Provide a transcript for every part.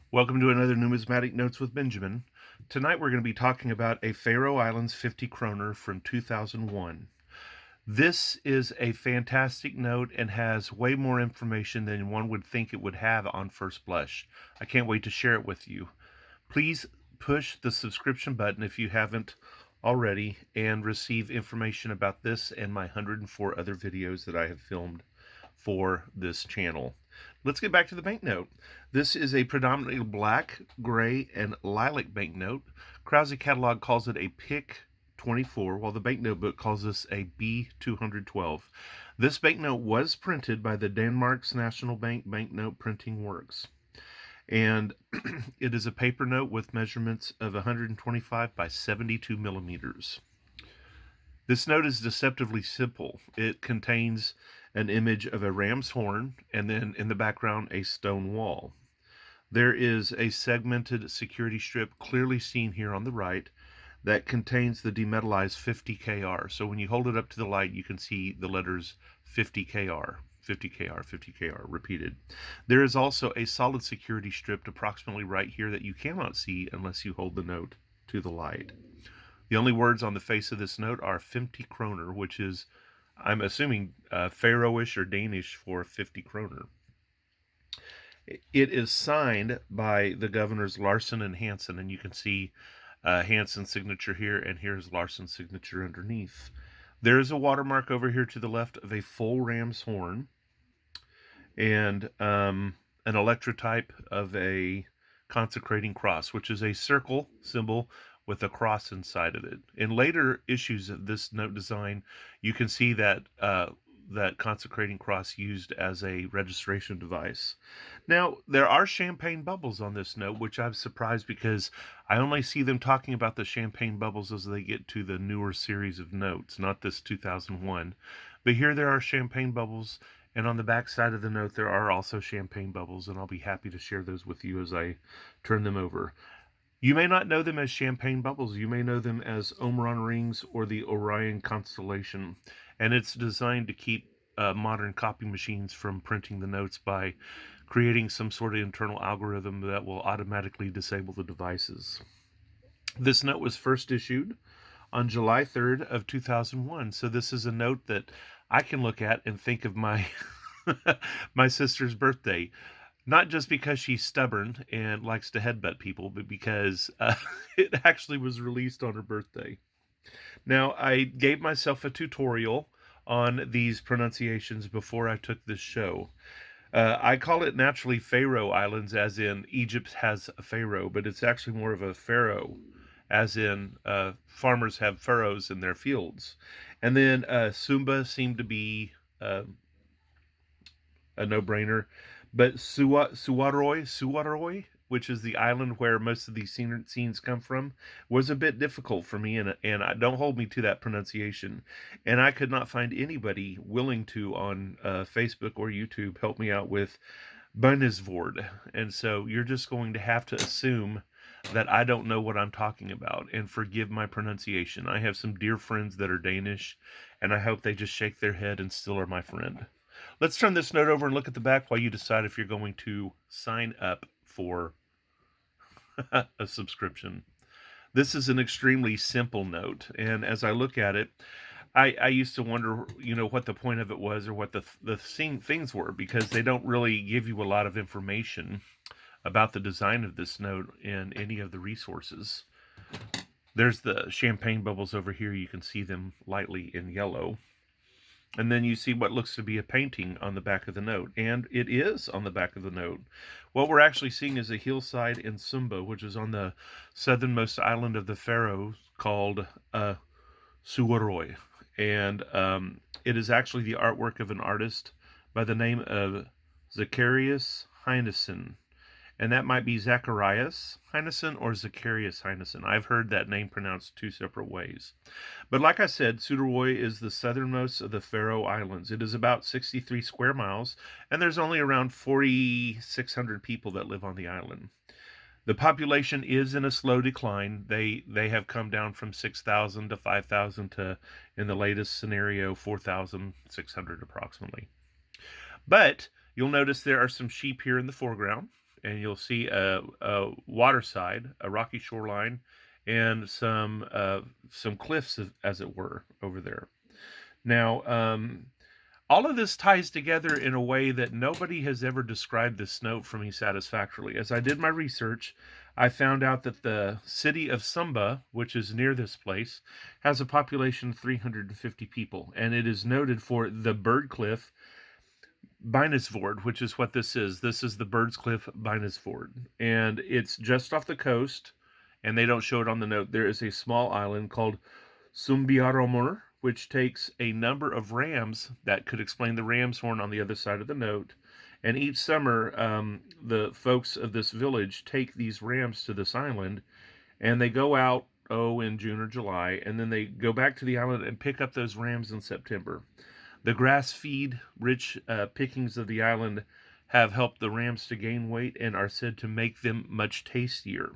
Welcome to another Numismatic Notes with Benjamin. Tonight we're going to be talking about a Faroe Islands 50 Kronur from 2001. This is a fantastic note and has way more information than one would think it would have on first blush. I can't wait to share it with you. Please push the subscription button if you haven't already and receive information about this and my 104 other videos that I have filmed for this channel. Let's get back to the banknote. This is a predominantly black, gray, and lilac banknote. Krause catalog calls it a PIC 24, while the banknote book calls this a B212. This banknote was printed by the Denmark's National Bank Banknote Printing Works. And it is a paper note with measurements of 125 by 72 millimeters. This note is deceptively simple. It contains an image of a ram's horn and then in the background a stone wall. There is a segmented security strip clearly seen here on the right that contains the demetallized 50KR. So when you hold it up to the light, you can see the letters 50KR, 50KR, 50KR repeated. There is also a solid security strip approximately right here that you cannot see unless you hold the note to the light. The only words on the face of this note are 50 Kronur, which is, I'm assuming, Faroish or Danish for 50 Kronur. It is signed by the governors Larson and Hansen, and you can see Hansen's signature here, and here's Larson's signature underneath. There is a watermark over here to the left of a full ram's horn, and an electrotype of a consecrating cross, which is a circle symbol with a cross inside of it. In later issues of this note design, you can see that that consecrating cross used as a registration device. Now, there are champagne bubbles on this note, which I'm surprised because I only see them talking about the champagne bubbles as they get to the newer series of notes, not this 2001. But here there are champagne bubbles, and on the back side of the note there are also champagne bubbles, and I'll be happy to share those with you as I turn them over. You may not know them as champagne bubbles. You may know them as Omron rings or the Orion constellation. And it's designed to keep modern copy machines from printing the notes by creating some sort of internal algorithm that will automatically disable the devices. This note was first issued on July 3rd of 2001. So this is a note that I can look at and think of my my sister's birthday. Not just because she's stubborn and likes to headbutt people, but because it actually was released on her birthday. Now, I gave myself a tutorial on these pronunciations before I took this show. I call it naturally Faroe Islands, as in Egypt has a pharaoh, but it's actually more of a pharaoh, as in farmers have furrows in their fields. And then Sumba seemed to be a no-brainer. But Suwaroi, which is the island where most of these scenes come from, was a bit difficult for me, and I don't hold me to that pronunciation. And I could not find anybody willing to on Facebook or YouTube help me out with Bunnisvord. And so you're just going to have to assume that I don't know what I'm talking about and forgive my pronunciation. I have some dear friends that are Danish, and I hope they just shake their head and still are my friend. Let's turn this note over and look at the back while you decide if you're going to sign up for a subscription. This is an extremely simple note, and as I look at it, I used to wonder, what the point of it was or what the things were, because they don't really give you a lot of information about the design of this note in any of the resources. There's the champagne bubbles over here. You can see them lightly in yellow. And then you see what looks to be a painting on the back of the note. And it is on the back of the note. What we're actually seeing is a hillside in Sumba, which is on the southernmost island of the Faroes called Suwaroi. And it is actually the artwork of an artist by the name of Zacharias Heinesen. And that might be Zacharias Heinesen or Zacharias Heinesen. I've heard that name pronounced two separate ways. But like I said, Suðuroy is the southernmost of the Faroe Islands. It is about 63 square miles, and there's only around 4,600 people that live on the island. The population is in a slow decline. They have come down from 6,000 to 5,000 to, in the latest scenario, 4,600 approximately. But you'll notice there are some sheep here in the foreground. and you'll see a waterside, a rocky shoreline, and some cliffs, as it were, over there. Now, all of this ties together in a way that nobody has ever described this note for me satisfactorily. As I did my research, I found out that the city of Sumba, which is near this place, has a population of 350 people, and it is noted for the Bird Cliff Beinisfjord, which is what this is. This is the Bird's Cliff Beinisfjord, and it's just off the coast, and they don't show it on the note. There is a small island called Sumbiaromur, which takes a number of rams that could explain the ram's horn on the other side of the note. And each summer, the folks of this village take these rams to this island, and they go out, in June or July, and then they go back to the island and pick up those rams in September. The grass feed rich pickings of the island have helped the rams to gain weight and are said to make them much tastier.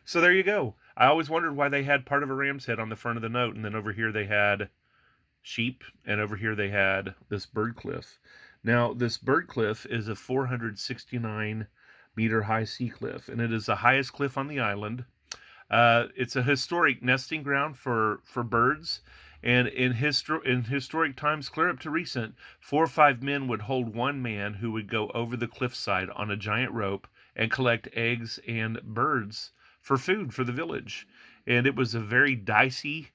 So there you go. I always wondered why they had part of a ram's head on the front of the note, and then over here they had sheep, and over here they had this bird cliff. Now, this bird cliff is a 469 meter high sea cliff, and it is the highest cliff on the island. It's a historic nesting ground for birds. And in historic times, clear up to recent, 4 or 5 men would hold one man who would go over the cliffside on a giant rope and collect eggs and birds for food for the village. And it was a very dicey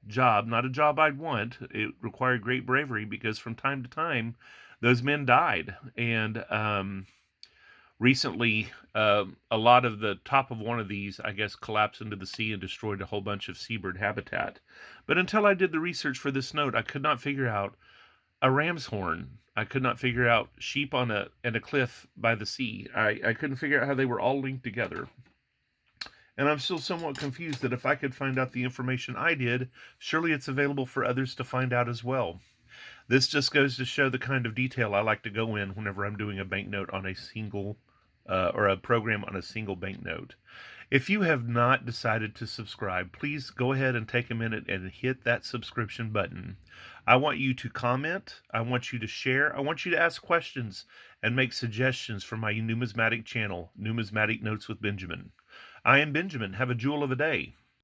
job, not a job I'd want. It required great bravery because from time to time, those men died. And recently, a lot of the top of one of these, I guess, collapsed into the sea and destroyed a whole bunch of seabird habitat. But until I did the research for this note, I could not figure out a ram's horn. I could not figure out sheep on a cliff by the sea. I couldn't figure out how they were all linked together. And I'm still somewhat confused that if I could find out the information I did, surely it's available for others to find out as well. This just goes to show the kind of detail I like to go in whenever I'm doing a banknote on a single or a program on a single banknote. If you have not decided to subscribe, please go ahead and take a minute and hit that subscription button. I want you to comment. I want you to share. I want you to ask questions and make suggestions for my numismatic channel, Numismatic Notes with Benjamin. I am Benjamin. Have a jewel of a day.